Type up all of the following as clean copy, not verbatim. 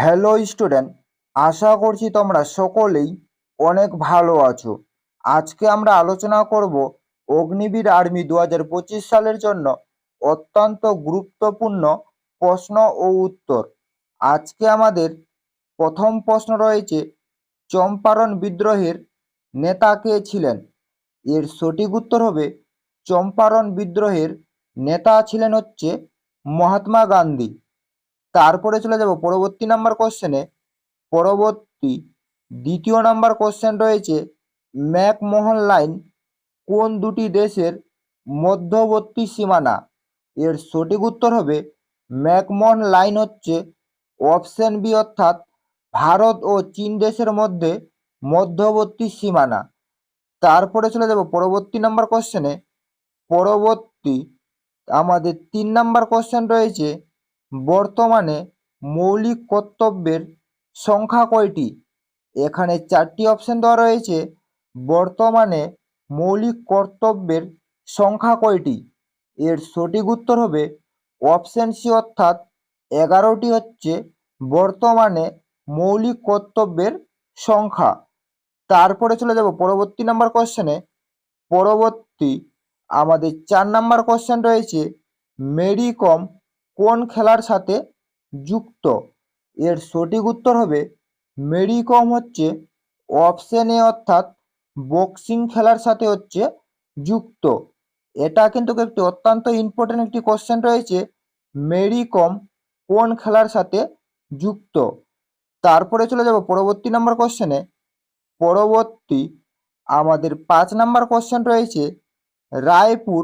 Hello student, আশা করছি তোমরা সকলেই অনেক ভালো আছো। আজকে আমরা আলোচনা করব অগ্নিবীর আর্মি 2025 সালের জন্য অত্যন্ত গুরুত্বপূর্ণ প্রশ্ন ও উত্তর। আজকে আমাদের প্রথম প্রশ্ন রয়েছে, চম্পারণ বিদ্রোহের নেতা কে ছিলেন? এর সঠিক উত্তর হবে চম্পারণ বিদ্রোহের নেতা ছিলেন মহাত্মা গান্ধী। তারপরে চলে যাব পরবর্তী নাম্বার কোশ্চেনে। পরবর্তী দ্বিতীয় নাম্বার কোশ্চেন রয়েছে, ম্যাকমোহন লাইন কোন দুটি দেশের মধ্যবর্তী সীমানা? এর সঠিক উত্তর হবে ম্যাকমোহন লাইন অপশন বি, অর্থাৎ ভারত ও চীন দেশের মধ্যে মধ্যবর্তী সীমানা। তারপরে চলে যাব পরবর্তী নাম্বার কোশ্চেনে। পরবর্তী আমাদের 3 নাম্বার কোশ্চেন রয়েছে, বর্তমানে মৌলিক কর্তব্যের সংখ্যা কয়টি? এখানে 4টি অপশন দেওয়া রয়েছে। বর্তমানে মৌলিক কর্তব্যের সংখ্যা কয়টি? এর সঠিক উত্তর হবে অপশন সি, অর্থাৎ 11টি বর্তমানে মৌলিক কর্তব্যের সংখ্যা। তারপরে চলে যাব পরবর্তী নাম্বার কোশ্চেনে। পরবর্তী আমাদের 4 নাম্বার কোশ্চেন রয়েছে, মেরি কম কোন খেলার সাথে যুক্ত? এর সঠিক উত্তর হবে মেরি কম অপশন এ, অর্থাৎ বক্সিং খেলার সাথে যুক্ত। এটা কিন্তু একটি অত্যন্ত ইম্পর্টেন্ট একটি কোশ্চেন রয়েছে, মেরি কম কোন খেলার সাথে যুক্ত। তারপরে চলে যাব পরবর্তী নাম্বার কোশ্চেনে। পরবর্তী আমাদের 5 নাম্বার কোশ্চেন রয়েছে, রায়পুর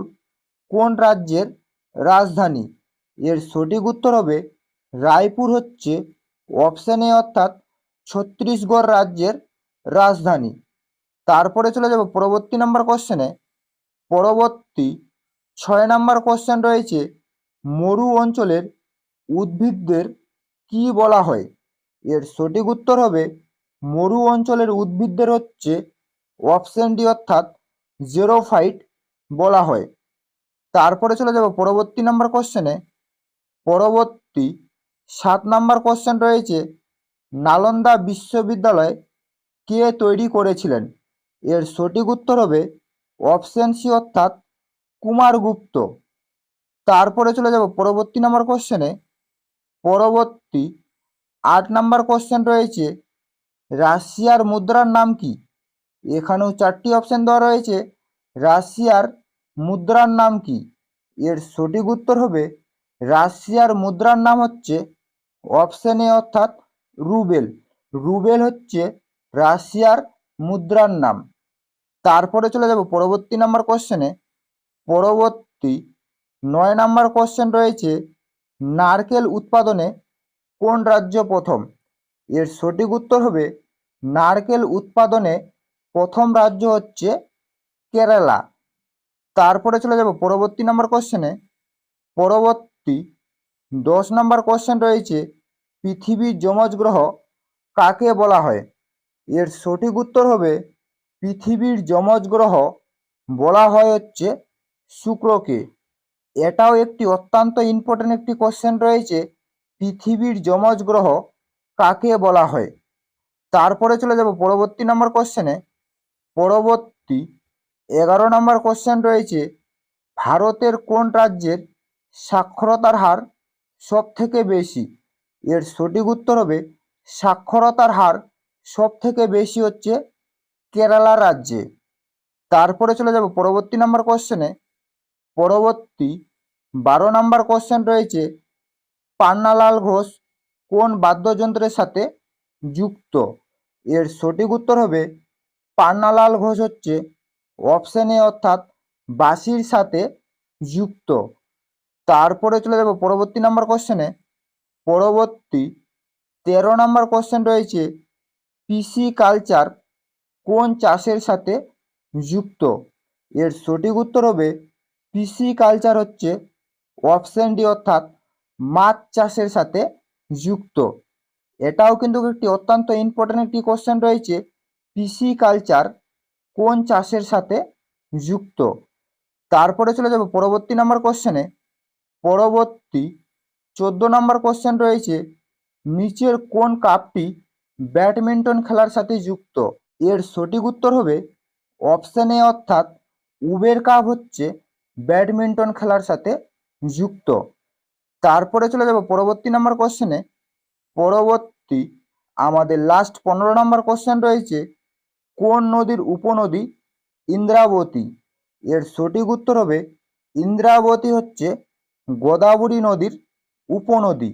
কোন রাজ্যের রাজধানী? এর সঠিক উত্তর হবে রায়পুর অপশন এ, অর্থাৎ ছত্তিশগড় রাজ্যের রাজধানী। তারপরে চলে যাব পরবর্তী নাম্বার কোশ্চেনে। পরবর্তী 6 নাম্বার কোশ্চেন রয়েছে, মরু অঞ্চলের উদ্ভিদদের কি বলা হয়? এর সঠিক উত্তর হবে মরু অঞ্চলের উদ্ভিদদের অপশন ডি, অর্থাৎ জেরোফাইট বলা হয়। তারপরে চলে যাব পরবর্তী নাম্বার কোশ্চেনে। পরবর্তী 7 নাম্বার কোশ্চেন রয়েছে, নালন্দা বিশ্ববিদ্যালয় কে তৈরি করেছিলেন? এর সঠিক উত্তর হবে অপশন সি, অর্থাৎ কুমারগুপ্ত। তারপরে চলে যাব পরবর্তী নাম্বার কোশ্চেনে। পরবর্তী 8 নাম্বার কোশ্চেন রয়েছে, রাশিয়ার মুদ্রার নাম কি? এখানেও 4টি অপশন দেওয়া রয়েছে। রাশিয়ার মুদ্রার নাম কি? এর সঠিক উত্তর হবে রাশিয়ার মুদ্রার নাম অপশন এ, অর্থাৎ রুবেল। রুবেল রাশিয়ার মুদ্রার নাম। তারপরে চলে যাব পরবর্তী নাম্বার কোশ্চেনে। পরবর্তী 9 নাম্বার কোশ্চেন রয়েছে, নারকেল উৎপাদনে কোন রাজ্য প্রথম? এর সঠিক উত্তর হবে নারকেল উৎপাদনে প্রথম রাজ্য কেরালা। তারপরে চলে যাব পরবর্তী নাম্বার কোশ্চেনে। পরবর্তী 10 নাম্বার কোশ্চেন রয়েছে, পৃথিবীর যমজ গ্রহ কাকে বলা হয়? এর সঠিক উত্তর হবে পৃথিবীর যমজ গ্রহ বলা হয় শুক্রকে। এটাও একটি অত্যন্ত ইম্পর্টেন্ট একটি কোশ্চেন রয়েছে, পৃথিবীর যমজ গ্রহ কাকে বলা হয়। তারপরে চলে যাব পরবর্তী নাম্বার কোশ্চেনে। পরবর্তী 11 নাম্বার কোশ্চেন রয়েছে, ভারতের কোন রাজ্যের সাক্ষরতার হার সব থেকে বেশি? এর সঠিক উত্তর হবে সাক্ষরতার হার সব থেকে বেশি কেরালা রাজ্যে। তারপরে চলে যাব পরবর্তী নাম্বার কোশ্চেনে। পরবর্তী 12 নাম্বার কোশ্চেন রয়েছে, পান্নালাল ঘোষ কোন বাদ্যযন্ত্রের সাথে যুক্ত? এর সঠিক উত্তর হবে পান্নালাল ঘোষ অপশন এ, অর্থাৎ বাঁশির সাথে যুক্ত। তারপরে চলে যাব পরবর্তী নাম্বার কোশ্চেনে। পরবর্তী 13 নাম্বার কোশ্চেন রয়েছে, পিসি কালচার কোন চাষের সাথে যুক্ত? এর সঠিক উত্তর হবে পিসি কালচার অপশন ডি, অর্থাৎ মাছ চাষের সাথে যুক্ত। এটাও কিন্তু একটি অত্যন্ত ইম্পর্টেন্ট একটি কোশ্চেন রয়েছে, পিসি কালচার কোন চাষের সাথে যুক্ত। তারপরে চলে যাব পরবর্তী নাম্বার কোশ্চেনে। পরবর্তী 14 নাম্বার কোশ্চেন রয়েছে, নিচের কোন কাপটি ব্যাডমিন্টন খেলার সাথে যুক্ত? এর সঠিক উত্তর হবে অপশন এ অর্থাৎ উবের কাপ হচ্ছে ব্যাডমিন্টন খেলার সাথে যুক্ত। তারপরে চলে যাব পরবর্তী নাম্বার কোশ্চেনে। পরবর্তী আমাদের লাস্ট 15 নম্বর কোশ্চেন রয়েছে, কোন নদীর উপনদী ইন্দ্রাবতী? এর সঠিক উত্তর হবে ইন্দ্রাবতী হচ্ছে গোদাবরী নদীর উপনদী।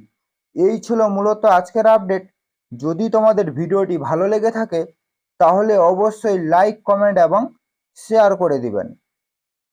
এই ছিল মূলত আজকের আপডেট। যদি তোমাদের ভিডিওটি ভালো লেগে থাকে তাহলে অবশ্যই লাইক, কমেন্ট এবং শেয়ার করে দিবেন।